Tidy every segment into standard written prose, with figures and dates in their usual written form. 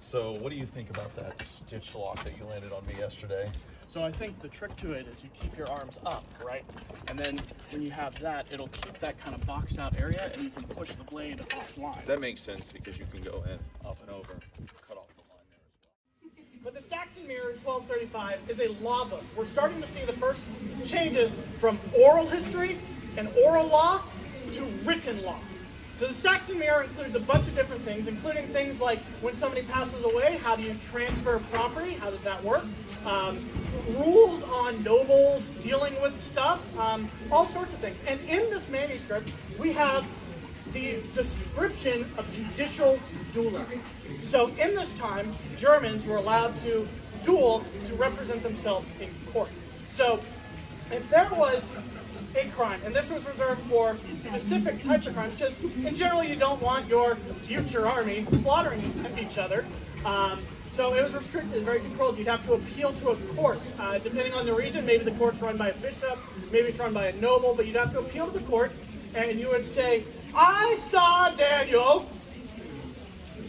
So what do you think about that stitch lock that you landed on me yesterday? So I think the trick to it is you keep your arms up, right? And then when you have that, it'll keep that kind of boxed out area and you can push the blade offline. That makes sense because you can go in, up and over, cut off the line there as well. But the Saxon Mirror in 1235 is a law book. We're starting to see the first changes from oral history and oral law to written law. So the Saxon Mirror includes a bunch of different things, including things like when somebody passes away, how do you transfer property? How does that work? Rules on nobles dealing with stuff, all sorts of things. And in this manuscript, we have the description of judicial dueling. So in this time, Germans were allowed to duel to represent themselves in court. So if there was a crime, and this was reserved for specific types of crimes, because in general you don't want your future army slaughtering each other. So it was restricted, it was very controlled. You'd have to appeal to a court. Depending on the region, maybe the court's run by a bishop, maybe it's run by a noble, but you'd have to appeal to the court, and you would say, I saw Daniel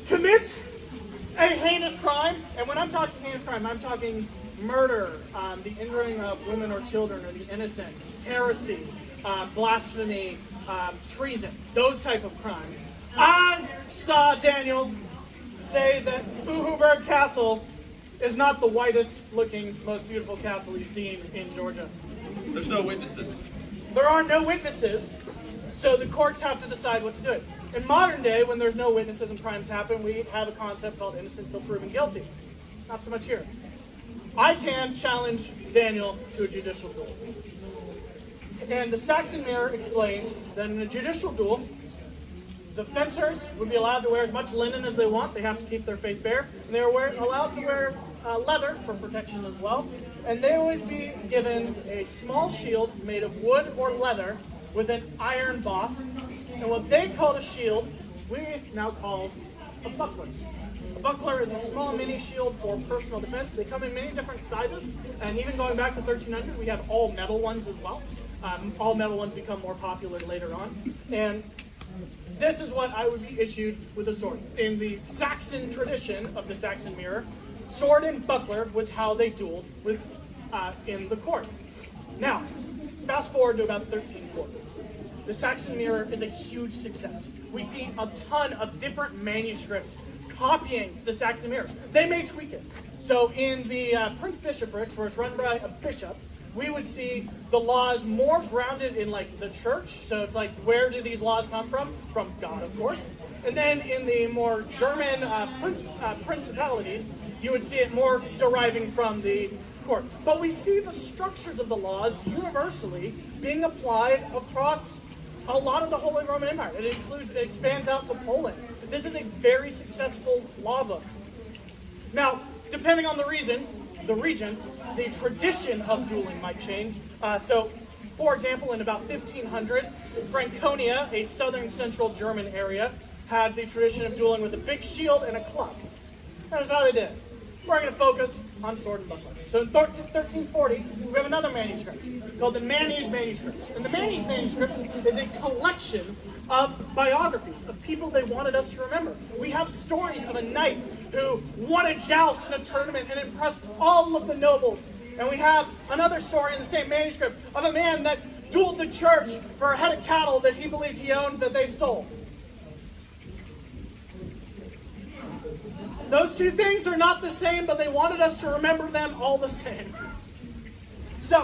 commit a heinous crime. And when I'm talking heinous crime, I'm talking murder, the injuring of women or children or the innocent, heresy, blasphemy, treason, those type of crimes. I saw Daniel say that Uhuburg Castle is not the whitest looking, most beautiful castle he's seen in Georgia. There's no witnesses. There are no witnesses, so the courts have to decide what to do. In modern day, when there's no witnesses and crimes happen, we have a concept called innocent until proven guilty. Not so much here. I can challenge Daniel to a judicial duel. And the Saxon Mirror explains that in a judicial duel, the fencers would be allowed to wear as much linen as they want. They have to keep their face bare. And they were allowed to wear leather for protection as well. And they would be given a small shield made of wood or leather with an iron boss. And what they called a shield, we now call a buckler. A buckler is a small mini shield for personal defense. They come in many different sizes. And even going back to 1300, we have all metal ones as well. All metal ones become more popular later on. And this is what I would be issued with a sword. In the Saxon tradition of the Saxon Mirror, sword and buckler was how they dueled with, in the court. Now, fast forward to about 1340. The Saxon Mirror is a huge success. We see a ton of different manuscripts copying the Saxon Mirrors. They may tweak it. So in the Prince Bishoprics, where it's run by a bishop, we would see the laws more grounded in like the church. So it's like, where do these laws come from? From God, of course. And then in the more German principalities, you would see it more deriving from the court. But we see the structures of the laws universally being applied across a lot of the Holy Roman Empire. It expands out to Poland. This is a very successful law book. Now, depending on the region, the tradition of dueling might change. So, for example, in about 1500, Franconia, a southern central German area, had the tradition of dueling with a big shield and a club. That's how they did it. We're going to focus on sword and buckler. So in 1340, we have another manuscript called the Manuscript. And the Manuscript is a collection of biographies of people they wanted us to remember. We have stories of a knight who won a joust in a tournament and impressed all of the nobles. And we have another story in the same manuscript of a man that dueled the church for a head of cattle that he believed he owned that they stole. Those two things are not the same, but they wanted us to remember them all the same. So,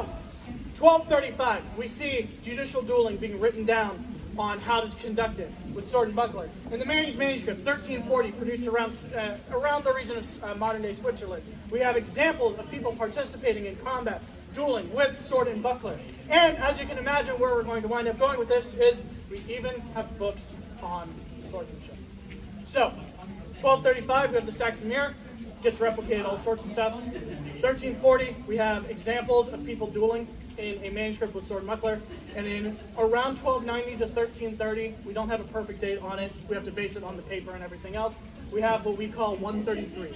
1235, we see judicial dueling being written down on how to conduct it with sword and buckler. In the Manuscript, 1340, produced around the region of modern-day Switzerland, we have examples of people participating in combat, dueling with sword and buckler. And as you can imagine, where we're going to wind up going with this is we even have books on swordsmanship. So, 1235, we have the Saxon Mirror, gets replicated, all sorts of stuff. 1340, we have examples of people dueling in a manuscript with sword and buckler. And in around 1290 to 1330, we don't have a perfect date on it. We have to base it on the paper and everything else. We have what we call 133.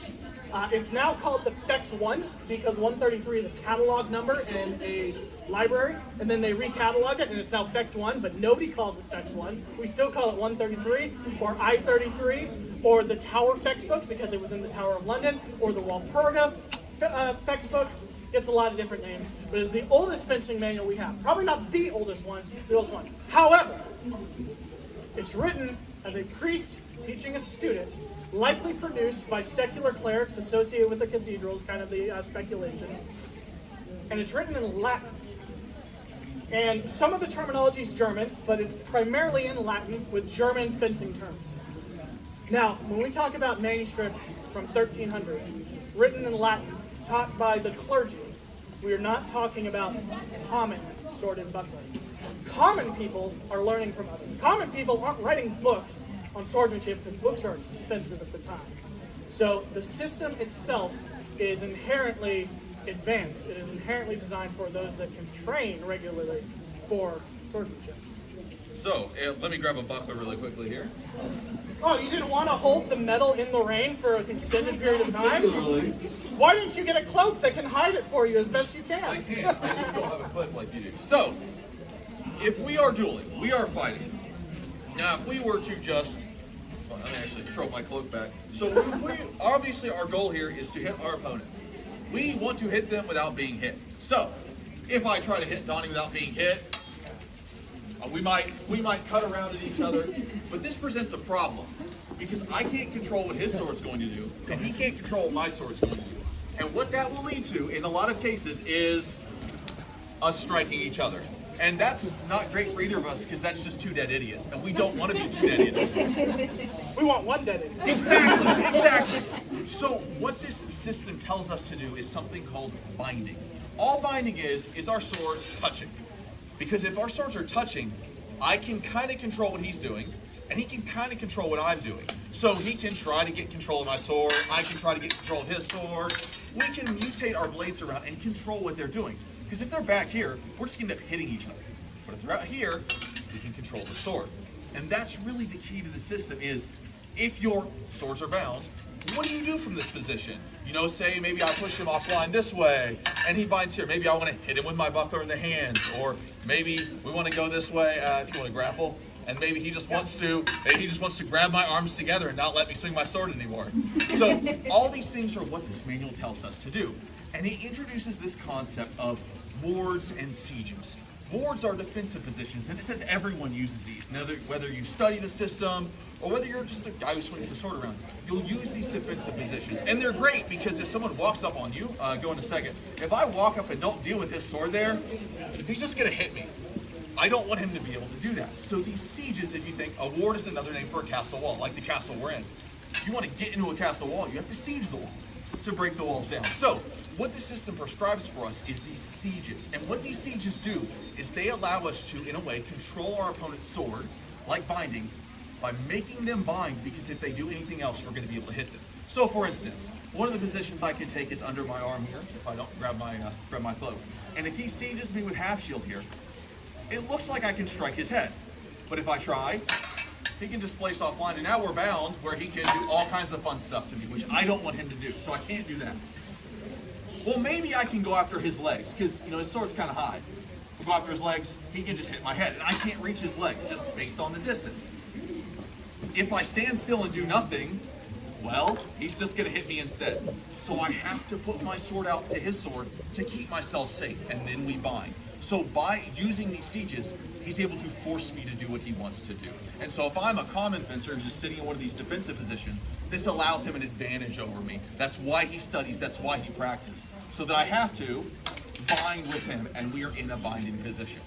It's now called the Fex 1 because 133 is a catalog number in a library, and then they recatalog it, and it's now Fex 1, but nobody calls it Fex 1. We still call it 133 or I-33. or the Tower textbook because it was in the Tower of London, or the Walpurga textbook. Gets a lot of different names, but it's the oldest fencing manual we have. Probably not the oldest one, the oldest one. However, it's written as a priest teaching a student, likely produced by secular clerics associated with the cathedrals, kind of the speculation. And it's written in Latin. And some of the terminology is German, but it's primarily in Latin with German fencing terms. Now, when we talk about manuscripts from 1300, written in Latin, taught by the clergy, we are not talking about common sword and buckler. Common people are learning from others. Common people aren't writing books on swordsmanship because books are expensive at the time. So the system itself is inherently advanced. It is inherently designed for those that can train regularly for swordsmanship. So, let me grab a buckler really quickly here. Oh, you didn't want to hold the metal in the rain for an extended period of time? Particularly. Why didn't you get a cloak that can hide it for you as best you can? I can't. I just don't have a clip like you do. So, if we are dueling, we are fighting. Now, if we were to just, let me actually throw my cloak back. So, obviously our goal here is to hit our opponent. We want to hit them without being hit. So, if I try to hit Donnie without being hit, we might cut around at each other, but this presents a problem because I can't control what his sword's going to do, and he can't control what my sword's going to do. And what that will lead to, in a lot of cases, is us striking each other. And that's not great for either of us because that's just two dead idiots, and we don't want to be two dead idiots. We want one dead idiot. Exactly. So what this system tells us to do is something called binding. All binding is our swords touching. Because if our swords are touching, I can kind of control what he's doing, and he can kind of control what I'm doing. So he can try to get control of my sword, I can try to get control of his sword. We can mutate our blades around and control what they're doing. Because if they're back here, we're just going to end up hitting each other. But if they're out here, we can control the sword. And that's really the key to the system is, if your swords are bound, what do you do from this position? You know, say maybe I push him offline this way, and he binds here. Maybe I want to hit him with my buckler in the hands, or maybe we want to go this way if you want to grapple, and maybe he just wants to grab my arms together and not let me swing my sword anymore. So all these things are what this manual tells us to do, and he introduces this concept of wards and sieges. Wards are defensive positions, and it says everyone uses these. Now, whether you study the system or whether you're just a guy who swings the sword around, you'll use these defensive positions. And they're great because if someone walks up on you, go in a second, if I walk up and don't deal with his sword there, he's just going to hit me. I don't want him to be able to do that. So these sieges, if you think, a ward is another name for a castle wall, like the castle we're in. If you want to get into a castle wall, you have to siege the wall to break the walls down. So what the system prescribes for us is these sieges. And what these sieges do is they allow us to, in a way, control our opponent's sword, like binding, by making them bind, because if they do anything else, we're going to be able to hit them. So for instance, one of the positions I can take is under my arm here, if I don't grab my cloak. And if he sieges me with half shield here, it looks like I can strike his head. But if I try, he can displace offline, and now we're bound where he can do all kinds of fun stuff to me, which I don't want him to do, so I can't do that. Well, maybe I can go after his legs, because his sword's kind of high. We'll go after his legs, he can just hit my head, and I can't reach his leg, just based on the distance. If I stand still and do nothing, well, he's just going to hit me instead. So I have to put my sword out to his sword to keep myself safe, and then we bind. So by using these sieges, he's able to force me to do what he wants to do. And so if I'm a common fencer just sitting in one of these defensive positions, this allows him an advantage over me. That's why he studies, that's why he practices. So that I have to bind with him, and we are in a binding position.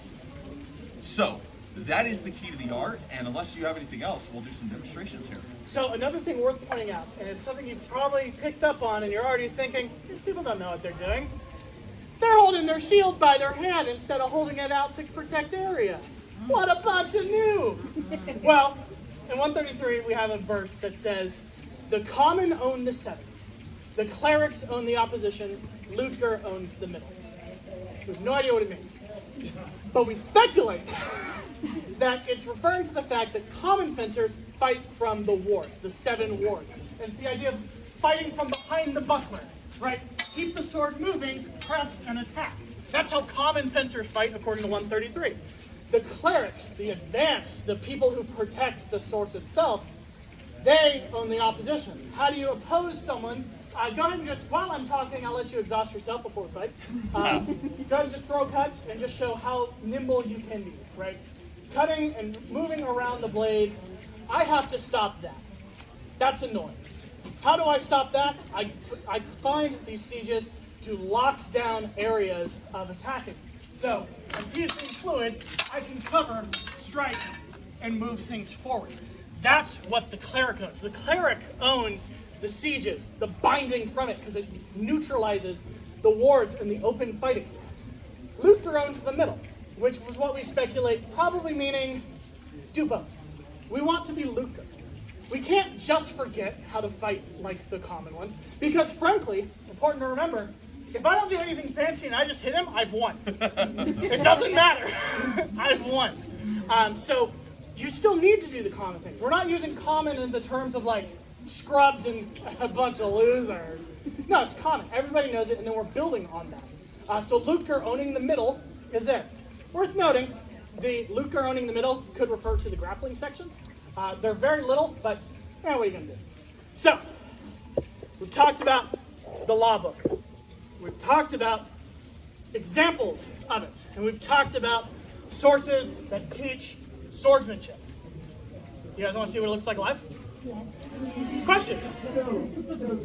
So that is the key to the art, and unless you have anything else, we'll do some demonstrations here. So another thing worth pointing out, and it's something you've probably picked up on and you're already thinking, people don't know what they're doing. They're holding their shield by their hand instead of holding it out to protect area. What a bunch of noobs! Well, in 133 we have a verse that says, the common own the center, the clerics own the opposition, Ludger owns the middle. We have no idea what it means. But we speculate that it's referring to the fact that common fencers fight from the wards, the 7 wards. And it's the idea of fighting from behind the buckler, right? Keep the sword moving, press, and attack. That's how common fencers fight according to 133. The clerics, the advanced, the people who protect the source itself, They own the opposition. How do you oppose someone? Go ahead and just, while I'm talking, I'll let you exhaust yourself before we fight. Go ahead and just throw cuts and just show how nimble you can be, right? Cutting and moving around the blade, I have to stop that. That's annoying. How do I stop that? I find these sieges to lock down areas of attacking. So, as he is being fluid, I can cover, strike, and move things forward. That's what the cleric owns. The cleric owns the sieges, the binding from it, because it neutralizes the wards and the open fighting. Luther owns the middle, which was what we speculate, probably meaning do both. We want to be Luther. We can't just forget how to fight like the common ones, because frankly, important to remember, if I don't do anything fancy and I just hit him, I've won. It doesn't matter. I've won. So you still need to do the common things. We're not using common in the terms of like scrubs and a bunch of losers. No, it's common. Everybody knows it, and then we're building on that. So Luther owning the middle is there. Worth noting, the Luther owning the middle could refer to the grappling sections. They're very little, but what are you going to do? So, we've talked about the law book. We've talked about examples of it. And we've talked about sources that teach swordsmanship. You guys want to see what it looks like live? Yes. Question? So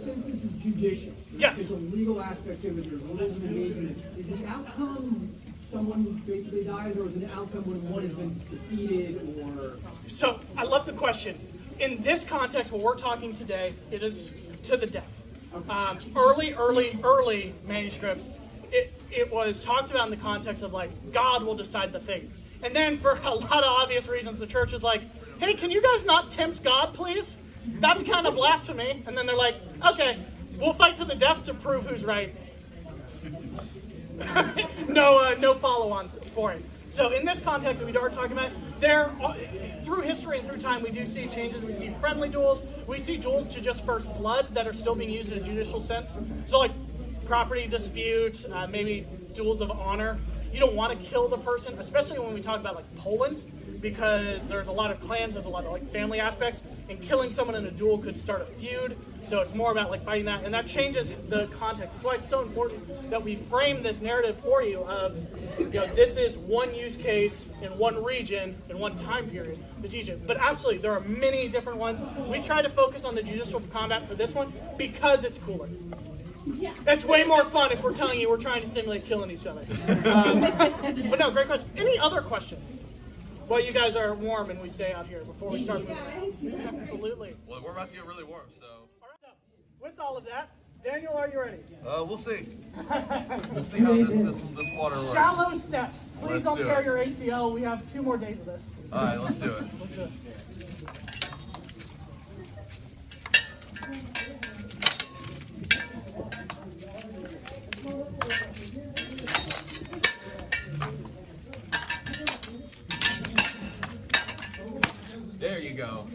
since this is judicial, yes, there's a legal aspect to it, there's rules of engagement. Is the outcome someone basically dies, or is it an outcome when one has been defeated, or? So, I love the question. In this context, what we're talking today, it is to the death. Okay. Early manuscripts, it was talked about in the context of like, God will decide the fate. And then for a lot of obvious reasons, the church is like, hey, can you guys not tempt God, please? That's kind of blasphemy. And then they're like, okay, we'll fight to the death to prove who's right. No follow-ons for it. So in this context that we are talking about, through history and through time, we do see changes. We see friendly duels. We see duels to just first blood that are still being used in a judicial sense. So like property disputes, maybe duels of honor. You don't want to kill the person, especially when we talk about like Poland, because there's a lot of clans, there's a lot of like family aspects, and killing someone in a duel could start a feud. So it's more about like fighting that, and that changes the context. That's why it's so important that we frame this narrative for you of, this is one use case in one region in one time period to teach it. But absolutely, there are many different ones. We try to focus on the judicial combat for this one because it's cooler. Yeah. It's way more fun if we're telling you we're trying to simulate killing each other. But no, great question. Any other questions? Well, you guys are warm and we stay out here before we start. Absolutely. Well, we're about to get really warm, so. All right, so with all of that, Daniel, are you ready? We'll see. We'll see how this water works. Shallow steps. Please Let's don't do tear it. your ACL. We have 2 more days of this. All right, let's do it. Let's do it. There you go.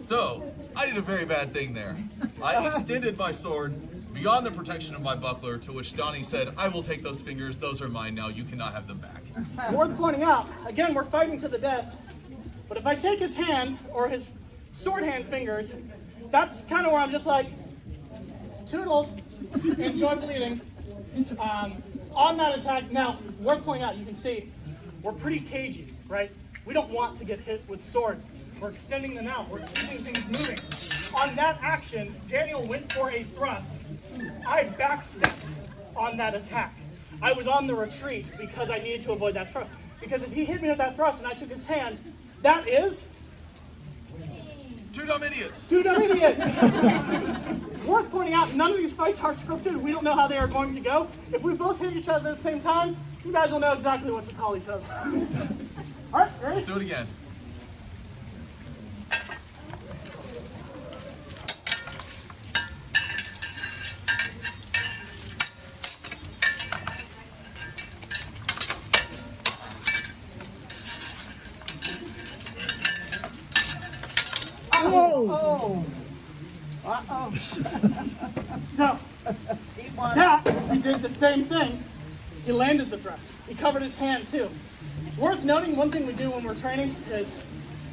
So, I did a very bad thing there. I extended my sword beyond the protection of my buckler, to which Donnie said, I will take those fingers, those are mine now, you cannot have them back. Worth pointing out, again, we're fighting to the death, but if I take his hand, or his sword hand fingers, that's kind of where I'm just like, toodles, enjoy bleeding. On that attack, now, worth pointing out, you can see, we're pretty cagey, right? We don't want to get hit with swords. We're extending them out. We're keeping things moving. On that action, Daniel went for a thrust. I backstepped on that attack. I was on the retreat because I needed to avoid that thrust. Because if he hit me with that thrust and I took his hand, that is... 2 dumb idiots. 2 dumb idiots. Worth pointing out, none of these fights are scripted. We don't know how they are going to go. If we both hit each other at the same time, you guys will know exactly what to call each other. All right, ready? Let's do it again. Oh! Uh-oh. So, that, he did the same thing. He landed the thrust. He covered his hand too. Worth noting, one thing we do when we're training is,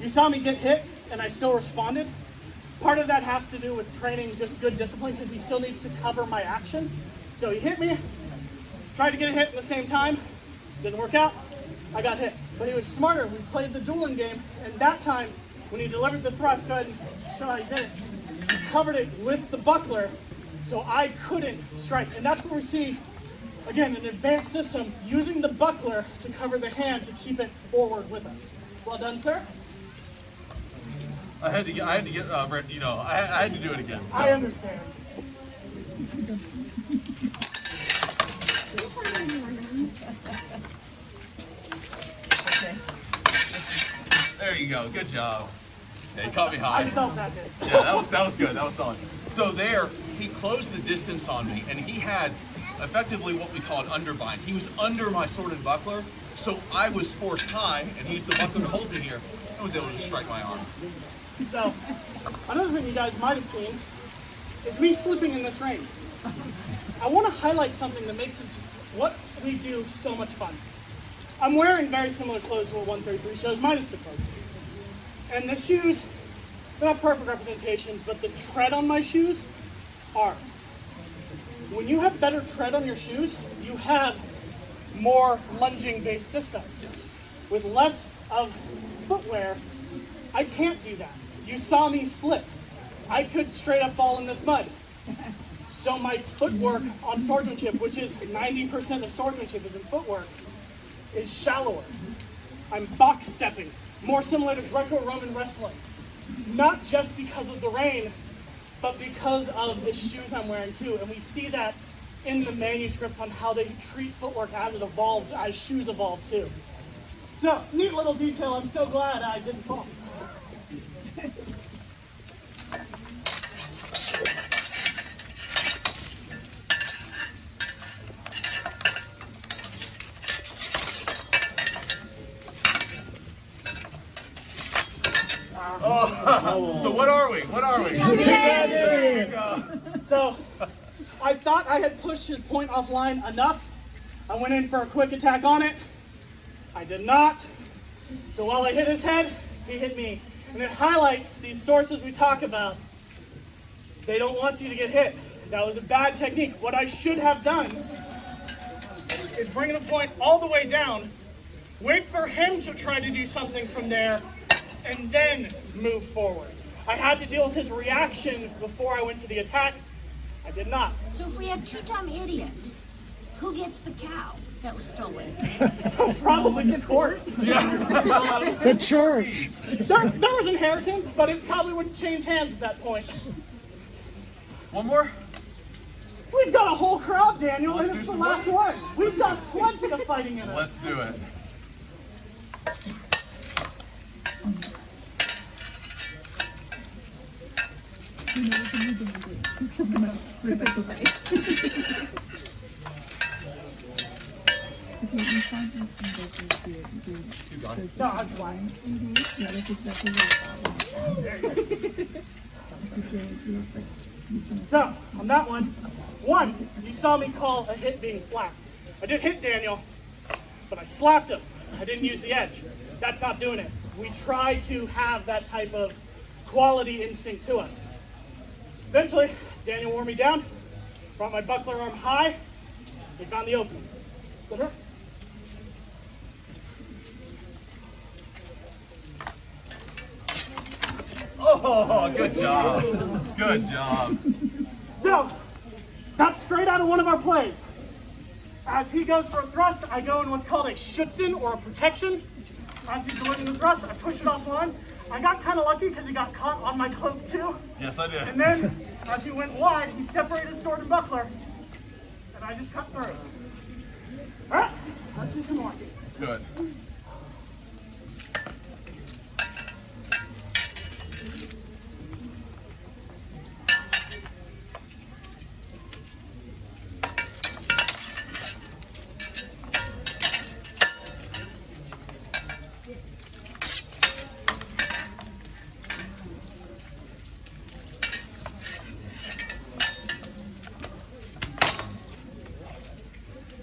you saw me get hit and I still responded. Part of that has to do with training just good discipline because he still needs to cover my action. So he hit me, tried to get a hit at the same time, didn't work out, I got hit. But he was smarter, we played the dueling game, and that time, when he delivered the thrust, go ahead and show how he did it, he covered it with the buckler, so I couldn't strike. And that's what we see, again, an advanced system using the buckler to cover the hand to keep it forward with us. Well done, sir. I had to do it again. So. I understand. There you go. Good job. Yeah, you caught me I high. felt that good. Yeah, that was good. That was solid. So there, he closed the distance on me, and he had effectively what we call an underbind. He was under my sword and buckler, so I was forced high, and he used the buckler to hold me here, and was able to strike my arm. So, another thing you guys might have seen is me slipping in this rain. I want to highlight something that makes what we do so much fun. I'm wearing very similar clothes to what 133 shows, minus the coat. And the shoes, they're not perfect representations, but the tread on my shoes are. When you have better tread on your shoes, you have more lunging-based systems. With less of footwear, I can't do that. You saw me slip. I could straight up fall in this mud. So my footwork on swordsmanship, which is 90% of swordsmanship is in footwork, is shallower. I'm box stepping, more similar to Greco-Roman wrestling. Not just because of the rain, but because of the shoes I'm wearing too. And we see that in the manuscripts on how they treat footwork as it evolves, as shoes evolve too. So, neat little detail. I'm so glad I didn't fall. So what are we? What are we? There you go. So, I thought I had pushed his point offline enough. I went in for a quick attack on it. I did not. So while I hit his head, he hit me. And it highlights these sources we talk about. They don't want you to get hit. That was a bad technique. What I should have done is bring the point all the way down, wait for him to try to do something from there, and then move forward. I had to deal with his reaction before I went for the attack. I did not. So if we have two dumb idiots, who gets the cow that was stolen? Probably the court. The church. There was inheritance, but it probably wouldn't change hands at that point. One more? We've got a whole crowd, Daniel, Let's and do it's the some last more. one. We've got plenty of fighting in us. Let's do it. No, I was lying. So, on that one, you saw me call a hit being flat. I did hit Daniel, but I slapped him. I didn't use the edge. That's not doing it. We try to have that type of quality instinct to us. Eventually, Daniel wore me down, brought my buckler arm high, we found the opening. Good hurt? Oh, good job. Good job. So, that's straight out of one of our plays. As he goes for a thrust, I go in what's called a schützen, or a protection. As he's delivering the thrust, I push it offline. I got kind of lucky because he got caught on my cloak too. Yes, I did. And then, as he went wide, he separated his sword and buckler, and I just cut through. All right, let's do some more. Let's do it.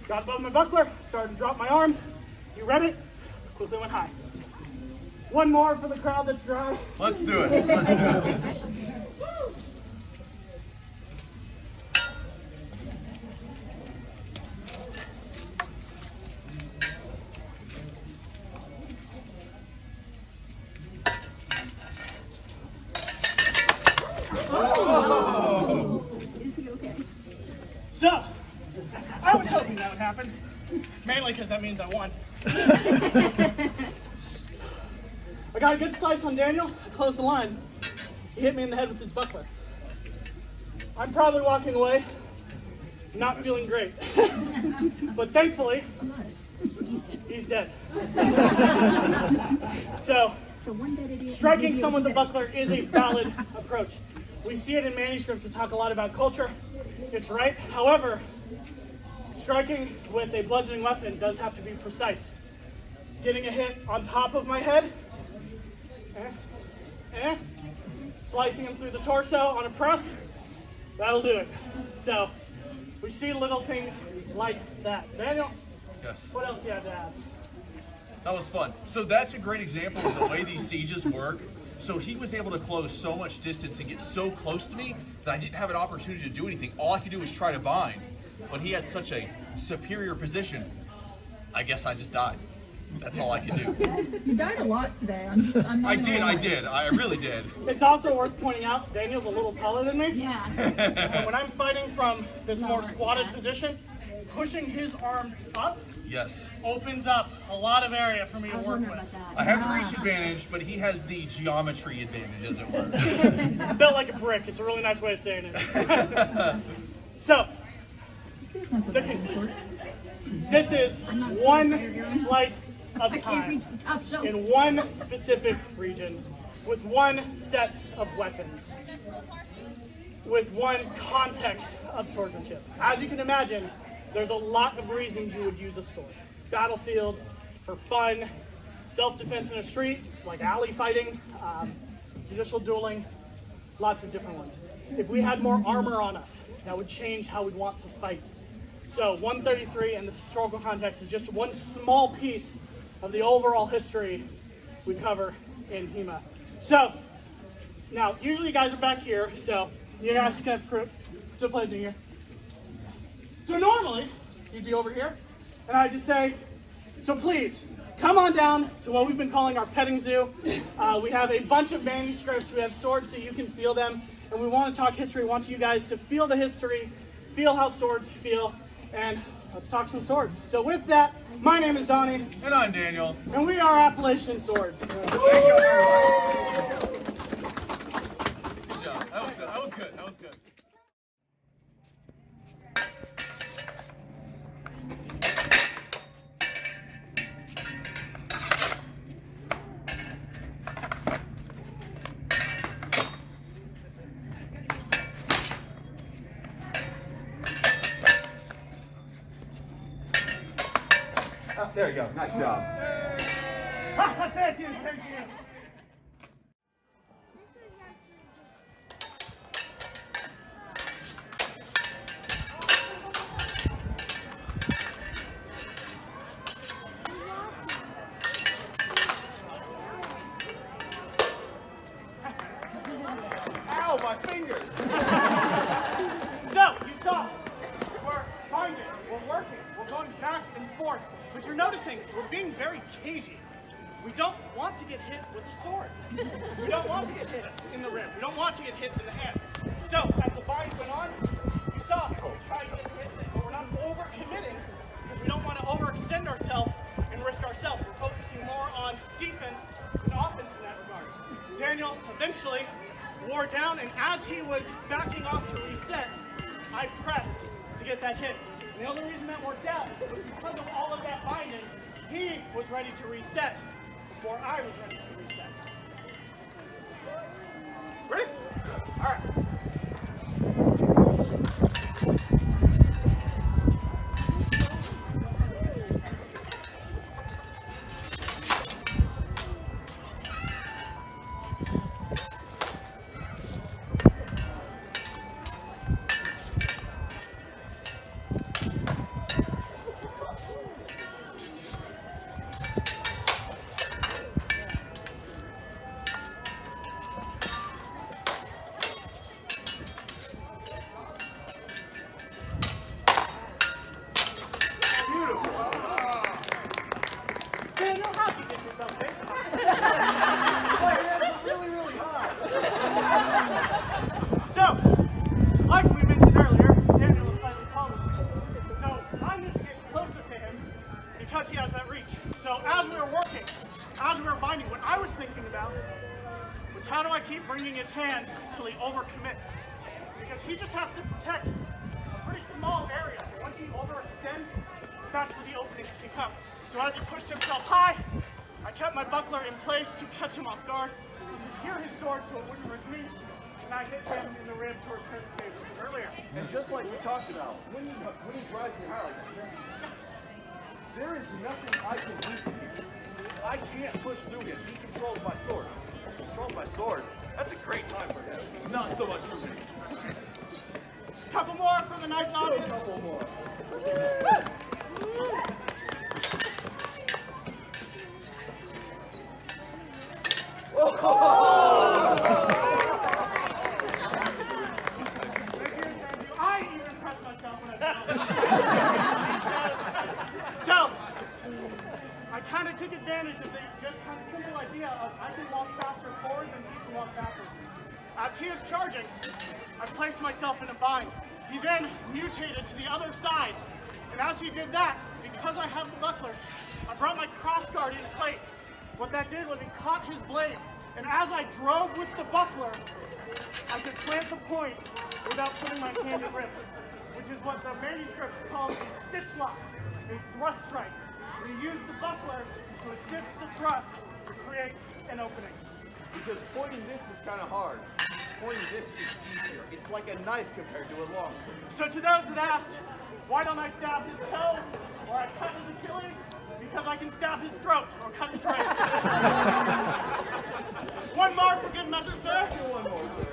Got above my buckler, started to drop my arms. You read it? Quickly went high. One more for the crowd that's dry. Let's do it. Let's do it. Is he okay? So, I was hoping that would happen. Mainly because that means I won. I got a good slice on Daniel. I closed the line. He hit me in the head with his buckler. I'm probably walking away not feeling great. But thankfully, he's dead. So, striking someone with the buckler is a valid approach. We see it in manuscripts that talk a lot about culture. It's right. However, striking with a bludgeoning weapon does have to be precise. Getting a hit on top of my head, slicing him through the torso on a press, that'll do it. So, we see little things like that. Daniel, Yes. what else do you have to add? That was fun. So that's a great example of the way these sieges work. So he was able to close so much distance and get so close to me that I didn't have an opportunity to do anything. All I could do was try to bind. But he had such a superior position, I guess I just died. That's all I could do. You died a lot today. I did. I really did. It's also worth pointing out, Daniel's a little taller than me. Yeah. And when I'm fighting from this more squatted position, pushing his arms up Yes. opens up a lot of area for me I to was work wondering with. about I that. have the reach advantage, but he has the geometry advantage, as it were. I'm built like a brick. It's a really nice way of saying it. So, the conclusion. This is one slice of I can't time reach the top shelf. in one specific region with one set of weapons, with one context of swordsmanship. As you can imagine, there's a lot of reasons you would use a sword. Battlefields, for fun, self-defense in a street, like alley fighting, judicial dueling, lots of different ones. If we had more armor on us, that would change how we'd want to fight. So 133 and this historical context is just one small piece of the overall history we cover in HEMA. So, now, usually you guys are back here, so you guys can prove to play here. So normally, you'd be over here, and I'd just say, so please, come on down to what we've been calling our petting zoo. We have a bunch of manuscripts, we have swords so you can feel them, and we want to talk history. We want you guys to feel the history, feel how swords feel, and let's talk some swords. So with that, my name is Donnie, And I'm Daniel. and we are Appalachian Swords. Thank you, everyone. Good job. That was good. That was good. That was good. There you go. Nice job. Thank you, thank you. Ow, my fingers! So, you saw, we're finding, we're working, we're going back and forth, but you're noticing we're being very cagey. We don't want to get hit with a sword. We don't want to get hit in the rib. We don't want to get hit in the hand. So, as the bind went on, you saw we tried to get hits in, but we're not over-committing because we don't want to overextend ourselves and risk ourselves. We're focusing more on defense and offense in that regard. Daniel eventually wore down, and as he was backing off to reset, I pressed to get that hit. And the only reason that worked out was because of all of that binding. He was ready to reset before I was ready to reset. Ready? All right. overcommits. Because he just has to protect a pretty small area. Once he overextends, that's where the openings can come. So as he pushed himself high, I kept my buckler in place to catch him off guard, to secure his sword so it wouldn't risk me, and I hit him in the rib to return the favor from earlier. And just like we talked about, when he drives me high like that, there is nothing I can do for him. I can't push through him. He controls my sword. He controls my sword. That's a great time for him. Not so much for me. Couple more for the nice audience. Couple more. I even pressed myself when I fell. So, I kind of took advantage of the just kind of simple idea of I can walk faster forwards and he can walk backwards. As he is charging, I placed myself in a bind. He then mutated to the other side. And as he did that, because I have the buckler, I brought my crossguard in place. What that did was it caught his blade. And as I drove with the buckler, I could plant the point without putting my hand at risk, which is what the manuscript calls a stitch lock, a thrust strike. We use the buckler to assist the thrust to create an opening. Because pointing this is kind of hard. Pointing this is easier. It's like a knife compared to a long sword. So to those that asked, why don't I stab his toe or I cut his Achilles? Because I can stab his throat or cut his right. One more for good measure, sir. One more, sir.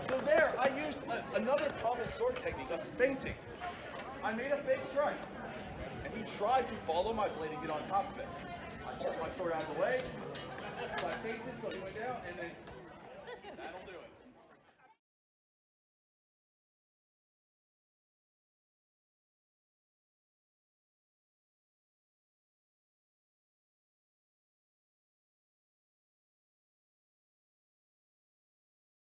So there, I used another common sword technique of feinting. I made a fake strike, and he tried to follow my blade and get on top of it. I stuck my sword out of the way, so I feinted, so he went down, and then that'll do it.